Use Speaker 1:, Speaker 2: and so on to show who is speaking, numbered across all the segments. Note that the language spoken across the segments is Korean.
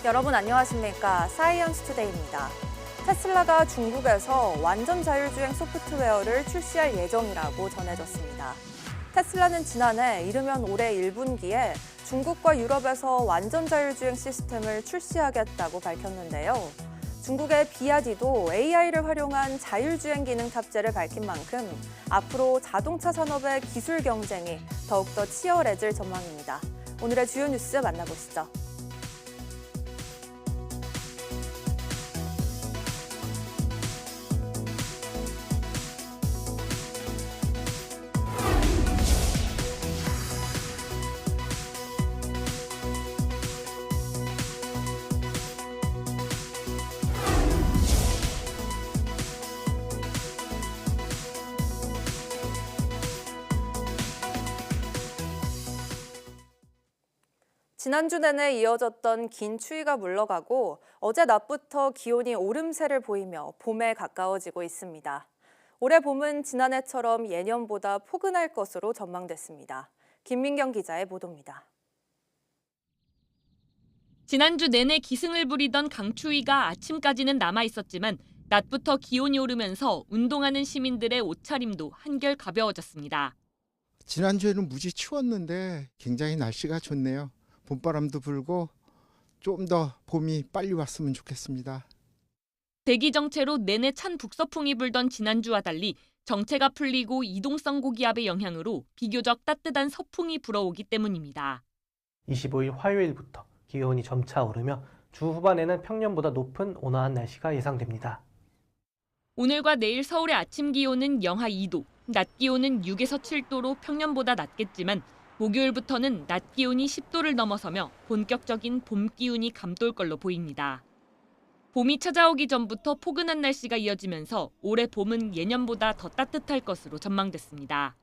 Speaker 1: 여러분 안녕하십니까? 사이언스 투데이입니다. 테슬라가 중국에서 완전 자율주행 소프트웨어를 출시할 예정이라고 전해졌습니다. 테슬라는 지난해 이르면 올해 1분기에 중국과 유럽에서 완전 자율주행 시스템을 출시하겠다고 밝혔는데요. 중국의 비야디도 AI를 활용한 자율주행 기능 탑재를 밝힌 만큼 앞으로 자동차 산업의 기술 경쟁이 더욱더 치열해질 전망입니다. 오늘의 주요 뉴스 만나보시죠. 지난주 내내 이어졌던 긴 추위가 물러가고 어제 낮부터 기온이 오름세를 보이며 봄에 가까워지고 있습니다. 올해 봄은 지난해처럼 예년보다 포근할 것으로 전망됐습니다. 김민경 기자의 보도입니다.
Speaker 2: 지난주 내내 기승을 부리던 강추위가 아침까지는 남아있었지만 낮부터 기온이 오르면서 운동하는 시민들의 옷차림도 한결 가벼워졌습니다.
Speaker 3: 지난주에는 무지 추웠는데 굉장히 날씨가 좋네요. 봄바람도 불고 좀 더 봄이 빨리 왔으면 좋겠습니다.
Speaker 2: 대기 정체로 내내 찬 북서풍이 불던 지난주와 달리 정체가 풀리고 이동성 고기압의 영향으로 비교적 따뜻한 서풍이 불어오기 때문입니다.
Speaker 4: 25일 화요일부터 기온이 점차 오르며 주 후반에는 평년보다 높은 온화한 날씨가 예상됩니다.
Speaker 2: 오늘과 내일 서울의 아침 기온은 영하 2도, 낮 기온은 6에서 7도로 평년보다 낮겠지만 목요일부터는 낮 기온이 10도를 넘어서며 본격적인 봄 기운이 감돌 걸로 보입니다. 봄이 찾아오기 전부터 포근한 날씨가 이어지면서 올해 봄은 예년보다 더 따뜻할 것으로 전망됐습니다.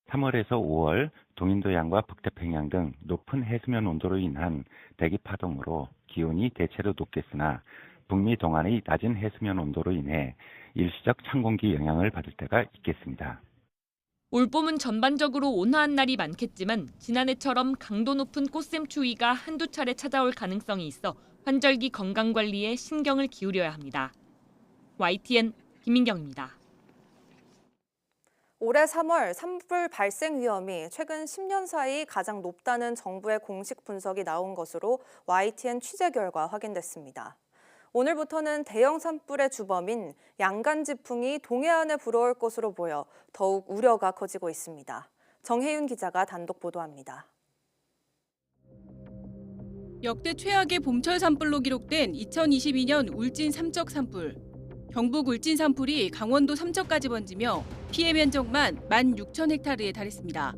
Speaker 5: 3월에서 5월 동인도양과 북태평양 등 높은 해수면 온도로 인한 대기 파동으로 기온이 대체로 높겠으나 북미 동안의 낮은 해수면 온도로 인해 일시적 찬 공기 영향을 받을 때가 있겠습니다.
Speaker 2: 올봄은 전반적으로 온화한 날이 많겠지만 지난해처럼 강도 높은 꽃샘 추위가 한두 차례 찾아올 가능성이 있어 환절기 건강관리에 신경을 기울여야 합니다. YTN 김민경입니다.
Speaker 1: 올해 3월 산불 발생 위험이 최근 10년 사이 가장 높다는 정부의 공식 분석이 나온 것으로 YTN 취재 결과 확인됐습니다. 오늘부터는 대형 산불의 주범인 양간지풍이 동해안에 불어올 것으로 보여 더욱 우려가 커지고 있습니다. 정혜윤 기자가 단독 보도합니다.
Speaker 6: 역대 최악의 봄철 산불로 기록된 2022년 울진 삼척 산불. 경북 울진 산불이 강원도 삼척까지 번지며 피해 면적만 16,000헥타르에 달했습니다.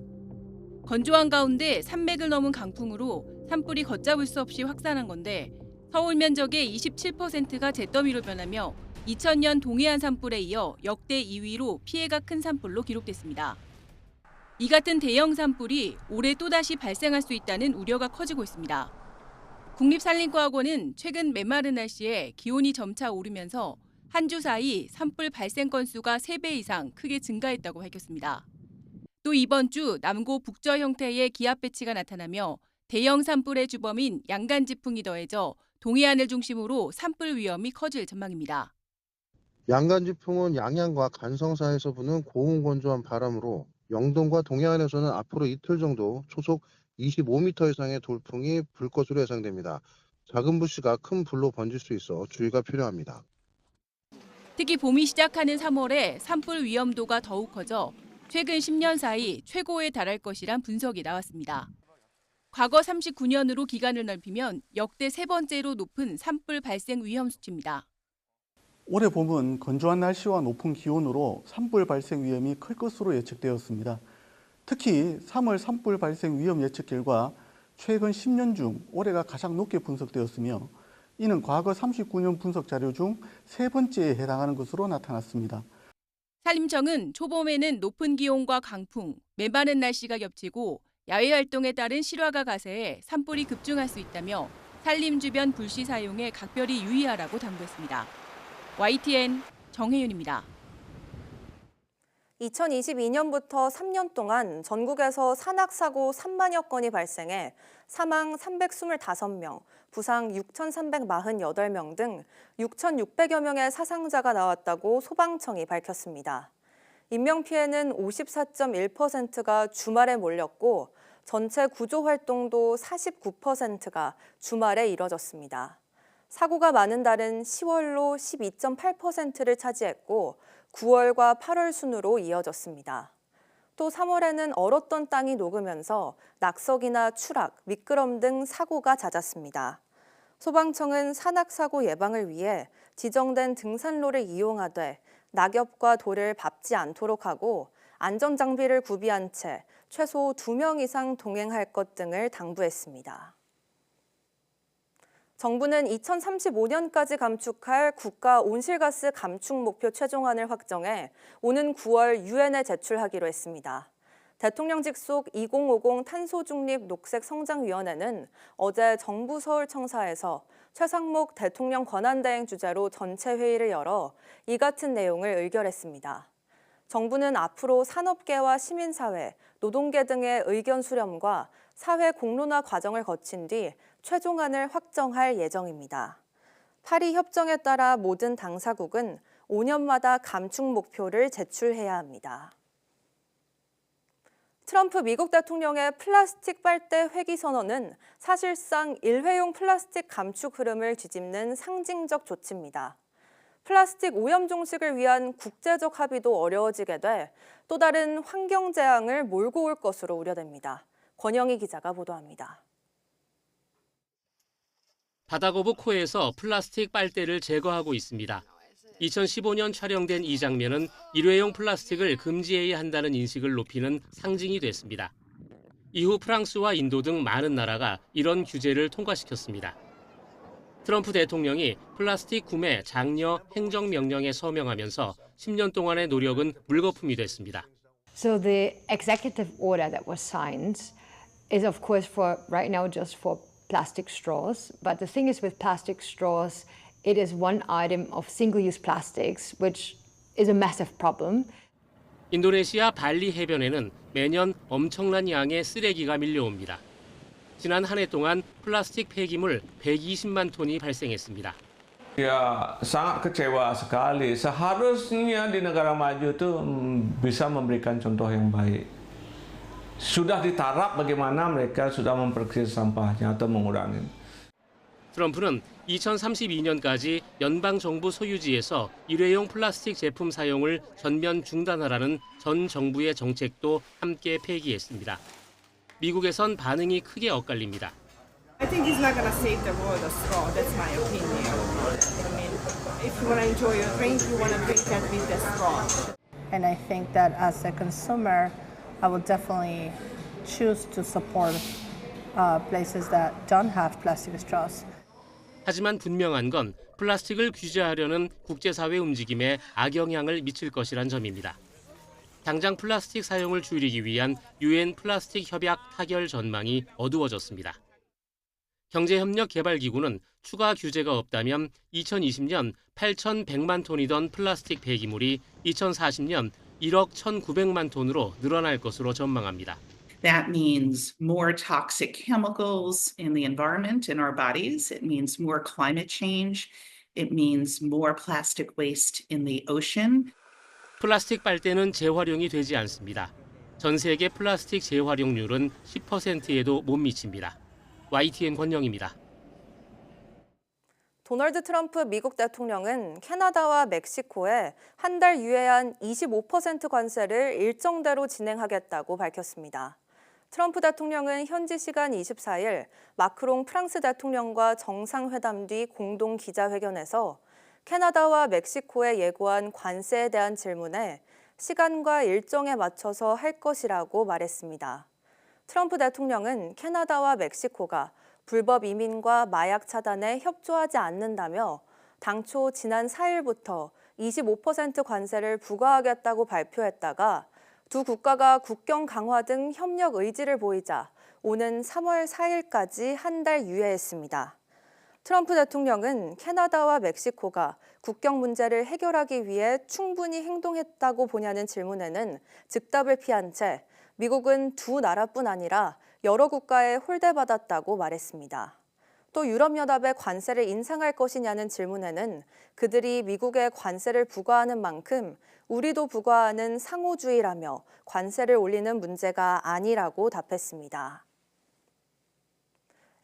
Speaker 6: 건조한 가운데 산맥을 넘은 강풍으로 산불이 걷잡을 수 없이 확산한 건데 서울 면적의 27%가 잿더미로 변하며 2000년 동해안 산불에 이어 역대 2위로 피해가 큰 산불로 기록됐습니다. 이 같은 대형 산불이 올해 또다시 발생할 수 있다는 우려가 커지고 있습니다. 국립산림과학원은 최근 메마른 날씨에 기온이 점차 오르면서 한 주 사이 산불 발생 건수가 3배 이상 크게 증가했다고 밝혔습니다. 또 이번 주 남고 북저 형태의 기압 배치가 나타나며 대형 산불의 주범인 양간지풍이 더해져 동해안을 중심으로 산불 위험이 커질 전망입니다.
Speaker 7: 양간지풍은 양양과 간성사에서 부는 고온건조한 바람으로 영동과 동해안에서는 앞으로 이틀 정도 초속 25m 이상의 돌풍이 불 것으로 예상됩니다. 작은 불씨가 큰 불로 번질 수 있어 주의가 필요합니다.
Speaker 6: 특히 봄이 시작하는 3월에 산불 위험도가 더욱 커져 최근 10년 사이 최고에 달할 것이란 분석이 나왔습니다. 과거 39년으로 기간을 넓히면 역대 세 번째로 높은 산불 발생 위험 수치입니다.
Speaker 8: 올해 봄은 건조한 날씨와 높은 기온으로 산불 발생 위험이 클 것으로 예측되었습니다. 특히 3월 산불 발생 위험 예측 결과 최근 10년 중 올해가 가장 높게 분석되었으며 이는 과거 39년 분석 자료 중 세 번째에 해당하는 것으로 나타났습니다.
Speaker 6: 산림청은 초봄에는 높은 기온과 강풍, 메마른 날씨가 겹치고 야외 활동에 따른 실화가 가세해 산불이 급증할 수 있다며 산림 주변 불씨 사용에 각별히 유의하라고 당부했습니다. YTN 정혜윤입니다.
Speaker 1: 2022년부터 3년 동안 전국에서 산악사고 3만여 건이 발생해 사망 325명, 부상 6,348명 등 6,600여 명의 사상자가 나왔다고 소방청이 밝혔습니다. 인명피해는 54.1%가 주말에 몰렸고 전체 구조활동도 49%가 주말에 이뤄졌습니다. 사고가 많은 달은 10월로 12.8%를 차지했고 9월과 8월 순으로 이어졌습니다. 또 3월에는 얼었던 땅이 녹으면서 낙석이나 추락, 미끄럼 등 사고가 잦았습니다. 소방청은 산악사고 예방을 위해 지정된 등산로를 이용하되 낙엽과 돌을 밟지 않도록 하고 안전장비를 구비한 채 최소 2명 이상 동행할 것 등을 당부했습니다. 정부는 2035년까지 감축할 국가 온실가스 감축 목표 최종안을 확정해 오는 9월 유엔에 제출하기로 했습니다. 대통령 직속 2050 탄소중립 녹색성장위원회는 어제 정부 서울청사에서 최상목 대통령 권한대행 주재로 전체 회의를 열어 이 같은 내용을 의결했습니다. 정부는 앞으로 산업계와 시민사회, 노동계 등의 의견 수렴과 사회 공론화 과정을 거친 뒤 최종안을 확정할 예정입니다. 파리 협정에 따라 모든 당사국은 5년마다 감축 목표를 제출해야 합니다. 트럼프 미국 대통령의 플라스틱 빨대 회기 선언은 사실상 일회용 플라스틱 감축 흐름을 뒤집는 상징적 조치입니다. 플라스틱 오염 종식을 위한 국제적 합의도 어려워지게 돼 또 다른 환경 재앙을 몰고 올 것으로 우려됩니다. 권영희 기자가 보도합니다.
Speaker 9: 바다거북호에서 플라스틱 빨대를 제거하고 있습니다. 2015년 촬영된 이 장면은 일회용 플라스틱을 금지해야 한다는 인식을 높이는 상징이 됐습니다. 이후 프랑스와 인도 등 많은 나라가 이런 규제를 통과시켰습니다. 트럼프 대통령이 플라스틱 구매 장려 행정명령에 서명하면서 10년 동안의 노력은 물거품이 됐습니다.
Speaker 10: So the executive order that was signed is of course for right now just for plastic straws, but the thing is with plastic straws, it is one item of single-use plastics, which is a massive problem.
Speaker 9: 인도네시아 발리 해변에는 매년 엄청난 양의 쓰레기가 밀려옵니다. 지난 한 해 동안 플라스틱 폐기물 120만 톤이 발생했습니다.
Speaker 11: Ya, sangat kecewa sekali. Seharusnya di negara maju itu bisa memberikan contoh yang baik. Sudah ditarap bagaimana mereka sudah memperkecil sampahnya atau mengurangi.
Speaker 9: 트럼프는 2032년까지 연방정부 소유지에서 일회용 플라스틱 제품 사용을 전면 중단하라는 전 정부의 정책도 함께 폐기했습니다. 미국에선 반응이 크게 엇갈립니다.
Speaker 12: I think it's not going to save the world of straw. That's my opinion. I mean, if you want to enjoy your drink, you want to drink it with the straw.
Speaker 13: And I think that as a consumer, I would definitely choose to support places that don't have plastic straws.
Speaker 9: 하지만 분명한 건 플라스틱을 규제하려는 국제사회 움직임에 악영향을 미칠 것이란 점입니다. 당장 플라스틱 사용을 줄이기 위한 유엔 플라스틱 협약 타결 전망이 어두워졌습니다. 경제협력개발기구는 추가 규제가 없다면 2020년 8,100만 톤이던 플라스틱 폐기물이 2040년 1억 1,900만 톤으로 늘어날 것으로 전망합니다.
Speaker 14: That means more toxic chemicals in the environment, in our bodies. It means more climate change. It means more plastic waste in the ocean.
Speaker 9: 플라스틱 빨대는 재활용이 되지 않습니다. 전 세계 플라스틱 재활용률은 10%에도 못 미칩니다. YTN 권영입니다.
Speaker 1: 도널드 트럼프 미국 대통령은 캐나다와 멕시코에 한 달 유예한 25% 관세를 일정대로 진행하겠다고 밝혔습니다. 트럼프 대통령은 현지 시간 24일 마크롱 프랑스 대통령과 정상회담 뒤 공동 기자회견에서 캐나다와 멕시코에 예고한 관세에 대한 질문에 시간과 일정에 맞춰서 할 것이라고 말했습니다. 트럼프 대통령은 캐나다와 멕시코가 불법 이민과 마약 차단에 협조하지 않는다며 당초 지난 4일부터 25% 관세를 부과하겠다고 발표했다가 두 국가가 국경 강화 등 협력 의지를 보이자 오는 3월 4일까지 한 달 유예했습니다. 트럼프 대통령은 캐나다와 멕시코가 국경 문제를 해결하기 위해 충분히 행동했다고 보냐는 질문에는 즉답을 피한 채 미국은 두 나라뿐 아니라 여러 국가에 홀대받았다고 말했습니다. 또 유럽연합의 관세를 인상할 것이냐는 질문에는 그들이 미국에 관세를 부과하는 만큼 우리도 부과하는 상호주의라며 관세를 올리는 문제가 아니라고 답했습니다.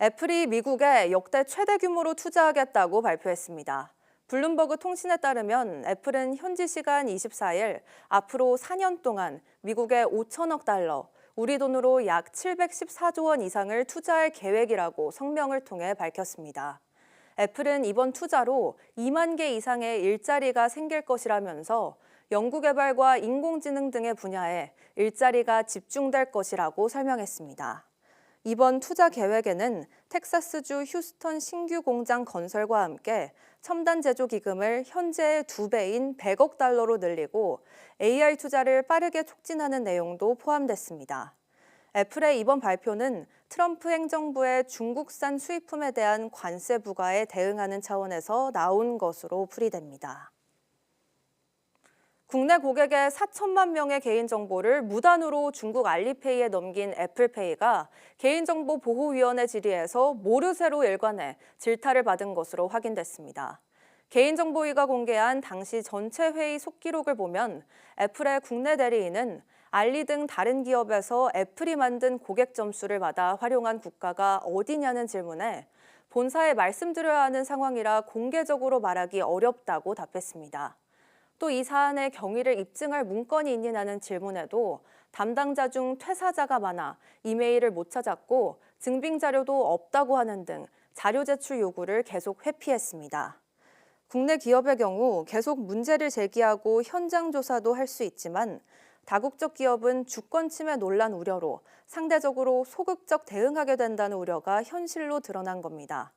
Speaker 1: 애플이 미국에 역대 최대 규모로 투자하겠다고 발표했습니다. 블룸버그 통신에 따르면 애플은 현지 시간 24일 앞으로 4년 동안 미국에 5천억 달러, 우리 돈으로 약 714조 원 이상을 투자할 계획이라고 성명을 통해 밝혔습니다. 애플은 이번 투자로 2만 개 이상의 일자리가 생길 것이라면서 연구개발과 인공지능 등의 분야에 일자리가 집중될 것이라고 설명했습니다. 이번 투자 계획에는 텍사스주 휴스턴 신규 공장 건설과 함께 첨단 제조 기금을 현재의 2배인 100억 달러로 늘리고 AI 투자를 빠르게 촉진하는 내용도 포함됐습니다. 애플의 이번 발표는 트럼프 행정부의 중국산 수입품에 대한 관세 부과에 대응하는 차원에서 나온 것으로 풀이됩니다. 국내 고객의 4천만 명의 개인정보를 무단으로 중국 알리페이에 넘긴 애플페이가 개인정보보호위원회 질의에서 모르쇠로 일관해 질타를 받은 것으로 확인됐습니다. 개인정보위가 공개한 당시 전체 회의 속기록을 보면 애플의 국내 대리인은 알리 등 다른 기업에서 애플이 만든 고객 점수를 받아 활용한 국가가 어디냐는 질문에 본사에 말씀드려야 하는 상황이라 공개적으로 말하기 어렵다고 답했습니다. 또 이 사안의 경위를 입증할 문건이 있느냐는 질문에도 담당자 중 퇴사자가 많아 이메일을 못 찾았고 증빙 자료도 없다고 하는 등 자료 제출 요구를 계속 회피했습니다. 국내 기업의 경우 계속 문제를 제기하고 현장 조사도 할 수 있지만 다국적 기업은 주권 침해 논란 우려로 상대적으로 소극적 대응하게 된다는 우려가 현실로 드러난 겁니다.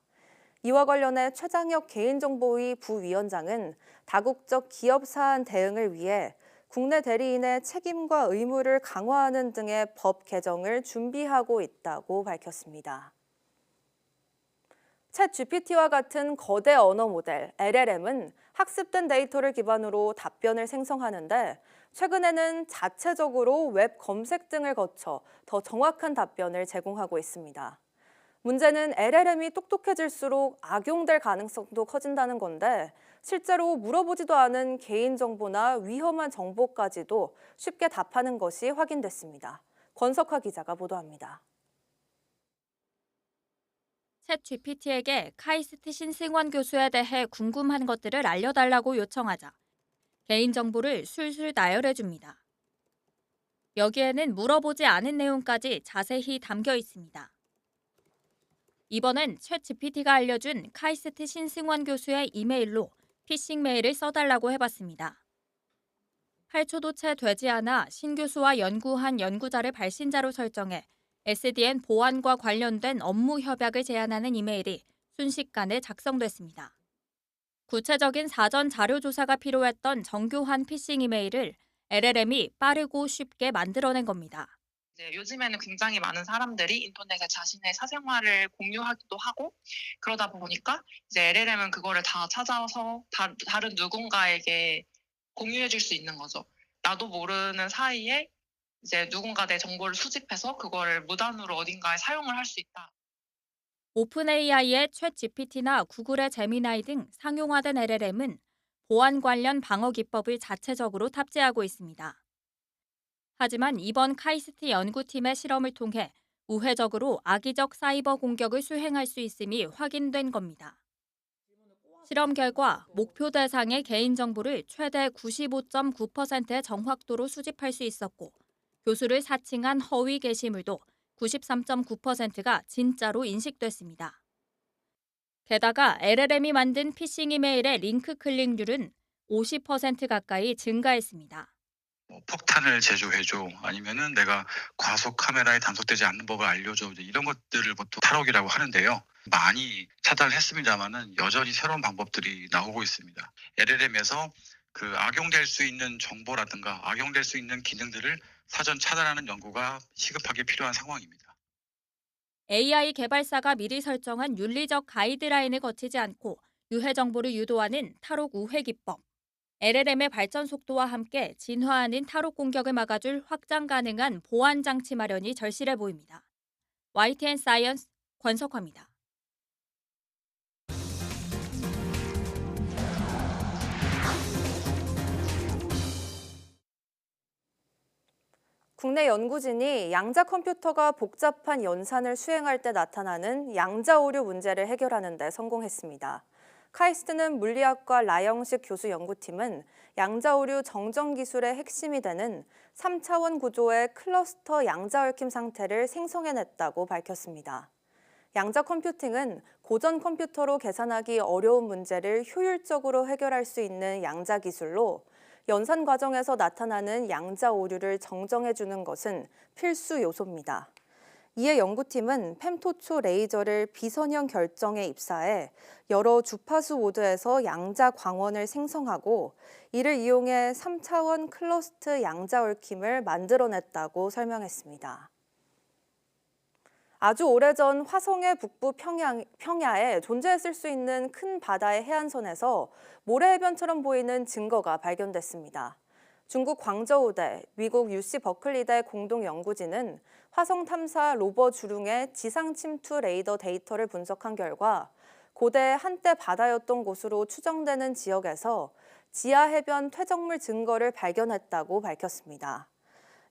Speaker 1: 이와 관련해 최장혁 개인정보위 부위원장은 다국적 기업 사안 대응을 위해 국내 대리인의 책임과 의무를 강화하는 등의 법 개정을 준비하고 있다고 밝혔습니다. 챗 GPT와 같은 거대 언어 모델 LLM은 학습된 데이터를 기반으로 답변을 생성하는데 최근에는 자체적으로 웹 검색 등을 거쳐 더 정확한 답변을 제공하고 있습니다. 문제는 LLM이 똑똑해질수록 악용될 가능성도 커진다는 건데 실제로 물어보지도 않은 개인정보나 위험한 정보까지도 쉽게 답하는 것이 확인됐습니다. 권석화 기자가 보도합니다.
Speaker 15: 챗 GPT에게 카이스트 신승원 교수에 대해 궁금한 것들을 알려달라고 요청하자 개인정보를 술술 나열해줍니다. 여기에는 물어보지 않은 내용까지 자세히 담겨 있습니다. 이번엔 챗 GPT가 알려준 카이스트 신승원 교수의 이메일로 피싱 메일을 써달라고 해봤습니다. 8초도 채 되지 않아 신 교수와 연구한 연구자를 발신자로 설정해 SDN 보안과 관련된 업무 협약을 제안하는 이메일이 순식간에 작성됐습니다. 구체적인 사전 자료 조사가 필요했던 정교한 피싱 이메일을 LLM이 빠르고 쉽게 만들어낸 겁니다.
Speaker 16: 요즘에는 굉장히 많은 사람들이 인터넷에 자신의 사생활을 공유하기도 하고 그러다 보니까 이제 LLM은 그거를 다 찾아서 다른 누군가에게 공유해 줄 수 있는 거죠. 나도 모르는 사이에 이제 누군가 내 정보를 수집해서 그거를 무단으로 어딘가에 사용을 할 수 있다.
Speaker 15: 오픈AI의 챗 GPT나 구글의 제미나이 등 상용화된 LLM은 보안 관련 방어 기법을 자체적으로 탑재하고 있습니다. 하지만 이번 카이스트 연구팀의 실험을 통해 우회적으로 악의적 사이버 공격을 수행할 수 있음이 확인된 겁니다. 실험 결과 목표 대상의 개인정보를 최대 95.9%의 정확도로 수집할 수 있었고 교수를 사칭한 허위 게시물도 93.9%가 진짜로 인식됐습니다. 게다가 LLM이 만든 피싱 이메일의 링크 클릭률은 50% 가까이 증가했습니다.
Speaker 17: 폭탄을 제조해줘 아니면은 내가 과속 카메라에 단속되지 않는 법을 알려줘 이런 것들을 보통 탈옥이라고 하는데요. 많이 차단을 했습니다만은 여전히 새로운 방법들이 나오고 있습니다. LLM에서 그 악용될 수 있는 정보라든가 악용될 수 있는 기능들을 사전 차단하는 연구가 시급하게 필요한 상황입니다.
Speaker 15: AI 개발사가 미리 설정한 윤리적 가이드라인을 거치지 않고 유해 정보를 유도하는 탈옥 우회 기법. LLM의 발전 속도와 함께 진화하는 탈옥 공격을 막아줄 확장 가능한 보안 장치 마련이 절실해 보입니다. YTN 사이언스 권석화입니다.
Speaker 1: 국내 연구진이 양자 컴퓨터가 복잡한 연산을 수행할 때 나타나는 양자 오류 문제를 해결하는 데 성공했습니다. 카이스트는 물리학과 라영식 교수 연구팀은 양자 오류 정정 기술의 핵심이 되는 3차원 구조의 클러스터 양자 얽힘 상태를 생성해냈다고 밝혔습니다. 양자 컴퓨팅은 고전 컴퓨터로 계산하기 어려운 문제를 효율적으로 해결할 수 있는 양자 기술로 연산 과정에서 나타나는 양자 오류를 정정해주는 것은 필수 요소입니다. 이에 연구팀은 펨토초 레이저를 비선형 결정에 입사해 여러 주파수 모드에서 양자 광원을 생성하고 이를 이용해 3차원 클러스트 양자 얽힘을 만들어냈다고 설명했습니다. 아주 오래전 화성의 북부 평야에 존재했을 수 있는 큰 바다의 해안선에서 모래해변처럼 보이는 증거가 발견됐습니다. 중국 광저우대, 미국 UC 버클리대 공동 연구진은 화성 탐사 로버 주룽의 지상 침투 레이더 데이터를 분석한 결과 고대 한때 바다였던 곳으로 추정되는 지역에서 지하 해변 퇴적물 증거를 발견했다고 밝혔습니다.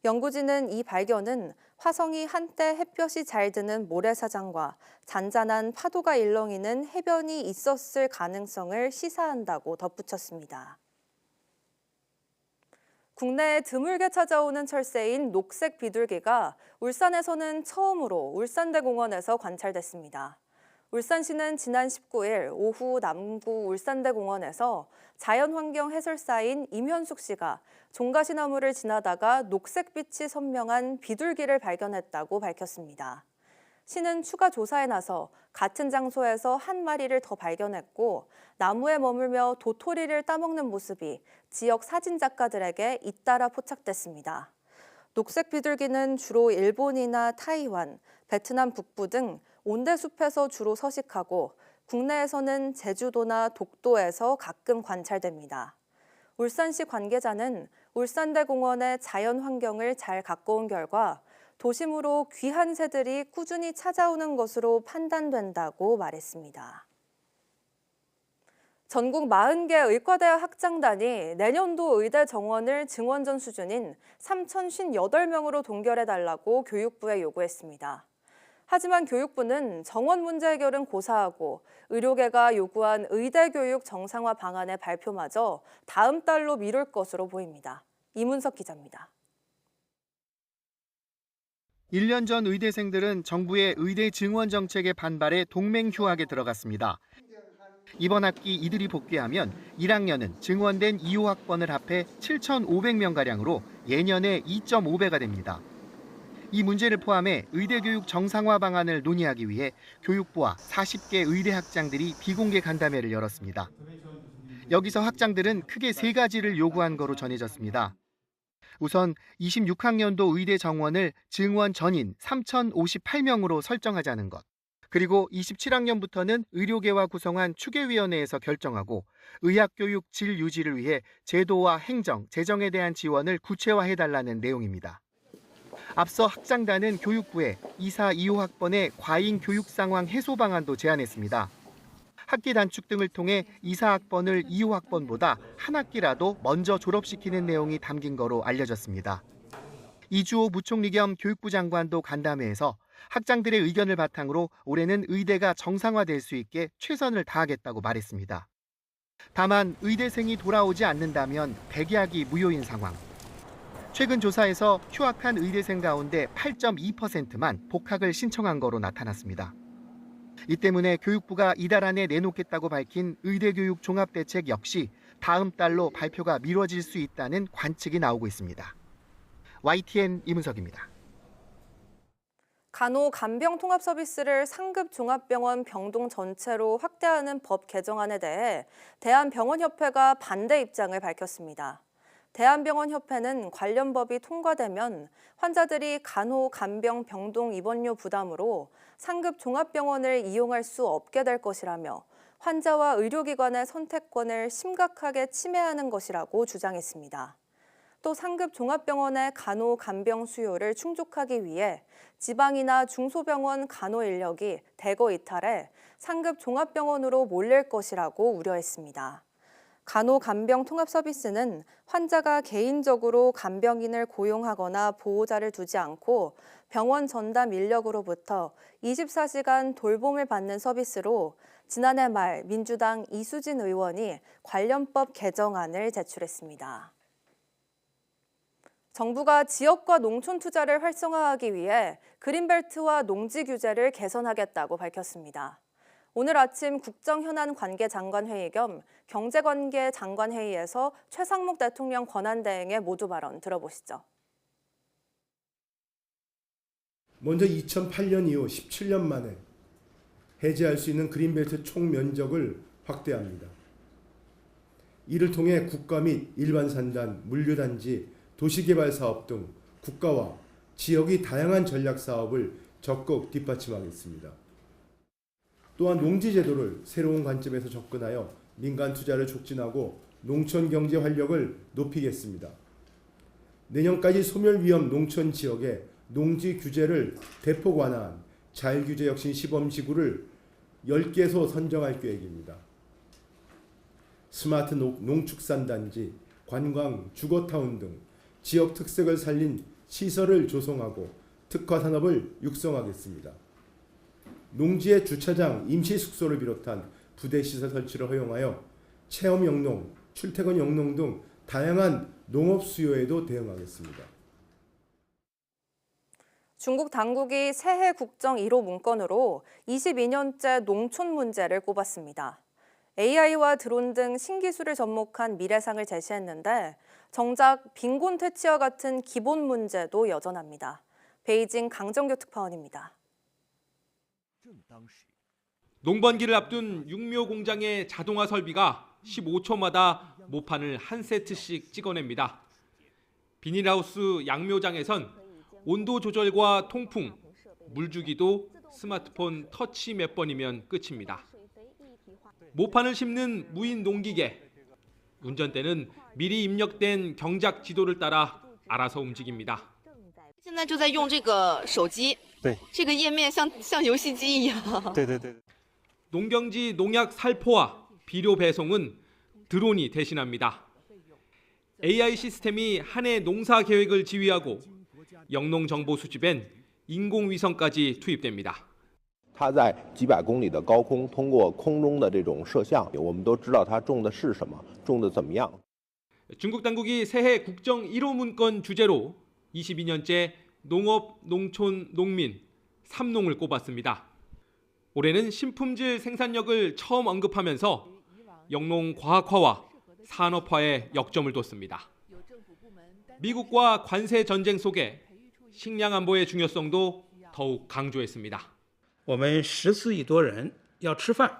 Speaker 1: 연구진은 이 발견은 화성이 한때 햇볕이 잘 드는 모래사장과 잔잔한 파도가 일렁이는 해변이 있었을 가능성을 시사한다고 덧붙였습니다. 국내에 드물게 찾아오는 철새인 녹색 비둘기가 울산에서는 처음으로 울산대공원에서 관찰됐습니다. 울산시는 지난 19일 오후 남구 울산대공원에서 자연환경 해설사인 임현숙 씨가 종가시나무를 지나다가 녹색빛이 선명한 비둘기를 발견했다고 밝혔습니다. 시는 추가 조사에 나서 같은 장소에서 한 마리를 더 발견했고 나무에 머물며 도토리를 따먹는 모습이 지역 사진 작가들에게 잇따라 포착됐습니다. 녹색 비둘기는 주로 일본이나 타이완, 베트남 북부 등 온대숲에서 주로 서식하고 국내에서는 제주도나 독도에서 가끔 관찰됩니다. 울산시 관계자는 울산대공원의 자연 환경을 잘 가꿔온 결과 도심으로 귀한 새들이 꾸준히 찾아오는 것으로 판단된다고 말했습니다. 전국 40개 의과대학 학장단이 내년도 의대 정원을 증원전 수준인 3,058명으로 동결해달라고 교육부에 요구했습니다. 하지만 교육부는 정원 문제 해결은 고사하고 의료계가 요구한 의대 교육 정상화 방안의 발표마저 다음 달로 미룰 것으로 보입니다. 이문석 기자입니다.
Speaker 18: 1년 전 의대생들은 정부의 의대 증원 정책에 반발해 동맹 휴학에 들어갔습니다. 이번 학기 이들이 복귀하면 1학년은 증원된 2호 학번을 합해 7,500명가량으로 예년의 2.5배가 됩니다. 이 문제를 포함해 의대 교육 정상화 방안을 논의하기 위해 교육부와 40개 의대 학장들이 비공개 간담회를 열었습니다. 여기서 학장들은 크게 3가지를 요구한 거로 전해졌습니다. 우선 26학년도 의대 정원을 증원 전인 3,058명으로 설정하자는 것. 그리고 27학년부터는 의료계와 구성한 추계위원회에서 결정하고 의학교육 질 유지를 위해 제도와 행정, 재정에 대한 지원을 구체화해달라는 내용입니다. 앞서 학장단은 교육부에 2사 2호 학번의 과잉 교육 상황 해소 방안도 제안했습니다. 학기 단축 등을 통해 2사 학번을 2호 학번보다 한 학기라도 먼저 졸업시키는 내용이 담긴 거로 알려졌습니다. 이주호 부총리 겸 교육부 장관도 간담회에서 학장들의 의견을 바탕으로 올해는 의대가 정상화될 수 있게 최선을 다하겠다고 말했습니다. 다만 의대생이 돌아오지 않는다면 백약이 무효인 상황. 최근 조사에서 휴학한 의대생 가운데 8.2%만 복학을 신청한 거로 나타났습니다. 이 때문에 교육부가 이달 안에 내놓겠다고 밝힌 의대교육 종합대책 역시 다음 달로 발표가 미뤄질 수 있다는 관측이 나오고 있습니다. YTN 이문석입니다.
Speaker 1: 간호간병 통합 서비스를 상급 종합병원 병동 전체로 확대하는 법 개정안에 대해 대한병원협회가 반대 입장을 밝혔습니다. 대한병원협회는 관련 법이 통과되면 환자들이 간호간병 병동 입원료 부담으로 상급 종합병원을 이용할 수 없게 될 것이라며 환자와 의료기관의 선택권을 심각하게 침해하는 것이라고 주장했습니다. 또 상급 종합병원의 간호간병 수요를 충족하기 위해 지방이나 중소병원 간호 인력이 대거 이탈해 상급 종합병원으로 몰릴 것이라고 우려했습니다. 간호간병 통합 서비스는 환자가 개인적으로 간병인을 고용하거나 보호자를 두지 않고 병원 전담 인력으로부터 24시간 돌봄을 받는 서비스로 지난해 말 민주당 이수진 의원이 관련법 개정안을 제출했습니다. 정부가 지역과 농촌 투자를 활성화하기 위해 그린벨트와 농지 규제를 개선하겠다고 밝혔습니다. 오늘 아침 국정현안관계장관회의 겸 경제관계장관회의에서 최상목 대통령 권한대행의 모두 발언 들어보시죠.
Speaker 19: 먼저 2008년 이후 17년 만에 해제할 수 있는 그린벨트 총 면적을 확대합니다. 이를 통해 국가 및 일반 산단, 물류단지, 도시개발 사업 등 국가와 지역의 다양한 전략 사업을 적극 뒷받침하겠습니다. 또한 농지 제도를 새로운 관점에서 접근하여 민간 투자를 촉진하고 농촌 경제 활력을 높이겠습니다. 내년까지 소멸 위험 농촌 지역의 농지 규제를 대폭 완화한 자율규제 혁신 시범지구를 10개소 선정할 계획입니다. 스마트 농축산단지, 관광, 주거타운 등 지역 특색을 살린 시설을 조성하고 특화 산업을 육성하겠습니다. 농지의 주차장, 임시 숙소를 비롯한 부대 시설 설치를 허용하여 체험 영농, 출퇴근 영농 등 다양한 농업 수요에도 대응하겠습니다.
Speaker 1: 중국 당국이 새해 국정 1호 문건으로 22년째 농촌 문제를 꼽았습니다. AI와 드론 등 신기술을 접목한 미래상을 제시했는데 정작 빈곤 퇴치와 같은 기본 문제도 여전합니다. 베이징 강정규 특파원입니다.
Speaker 20: 농번기를 앞둔 육묘 공장의 자동화 설비가 15초마다 모판을 한 세트씩 찍어냅니다. 비닐하우스 양묘장에선 온도 조절과 통풍, 물주기도 스마트폰 터치 몇 번이면 끝입니다. 모판을 심는 무인 농기계. 운전대는 미리 입력된 경작 지도를 따라 알아서 움직입니다.
Speaker 21: 现在就在用这个手机，
Speaker 20: 对，
Speaker 21: 这个页面像游戏机一样。
Speaker 20: 농경지 농약 살포와 비료 배송은 드론이 대신합니다. AI 시스템이 한 해 농사 계획을 지휘하고 영농 정보 수집엔 인공위성까지 투입됩니다.
Speaker 22: 它在几百公里的高空，通过空中的这种摄像，我们都知道它种的是什么，种的怎么样。
Speaker 20: 중국 당국이 새해 국정 1호 문건 주제로 22년째 농업, 농촌, 농민, 삼농을 꼽았습니다. 올해는 신품질 생산력을 처음 언급하면서 영농 과학화와 산업화에 역점을 뒀습니다. 미국과 관세 전쟁 속에 식량 안보의 중요성도 더욱 강조했습니다.
Speaker 23: 我们14亿多人要吃饭，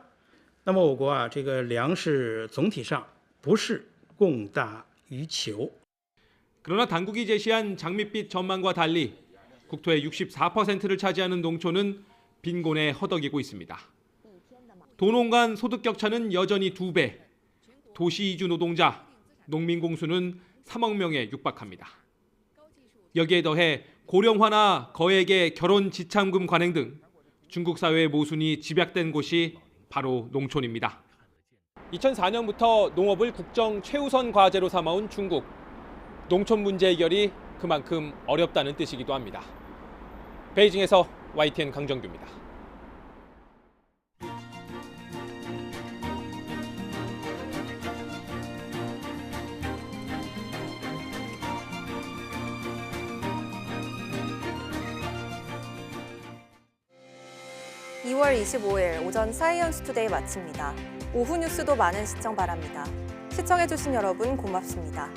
Speaker 23: 那么我国这个粮食总体上不是供大于求。
Speaker 20: 그러나 당국이 제시한 장밋빛 전망과 달리 국토의 64%를 차지하는 농촌은 빈곤에 허덕이고 있습니다. 도농 간 소득 격차는 여전히 2배, 도시 이주 노동자, 농민 공수는 3억 명에 육박합니다. 여기에 더해 고령화나 거액의 결혼 지참금 관행 등 중국 사회의 모순이 집약된 곳이 바로 농촌입니다. 2004년부터 농업을 국정 최우선 과제로 삼아온 중국. 농촌 문제 해결이 그만큼 어렵다는 뜻이기도 합니다. 베이징에서 YTN 강정규입니다.
Speaker 1: (2월 25일) 오전 사이언스 투데이 마칩니다. 오후 뉴스도 많은 시청 바랍니다. 시청해주신 여러분 고맙습니다.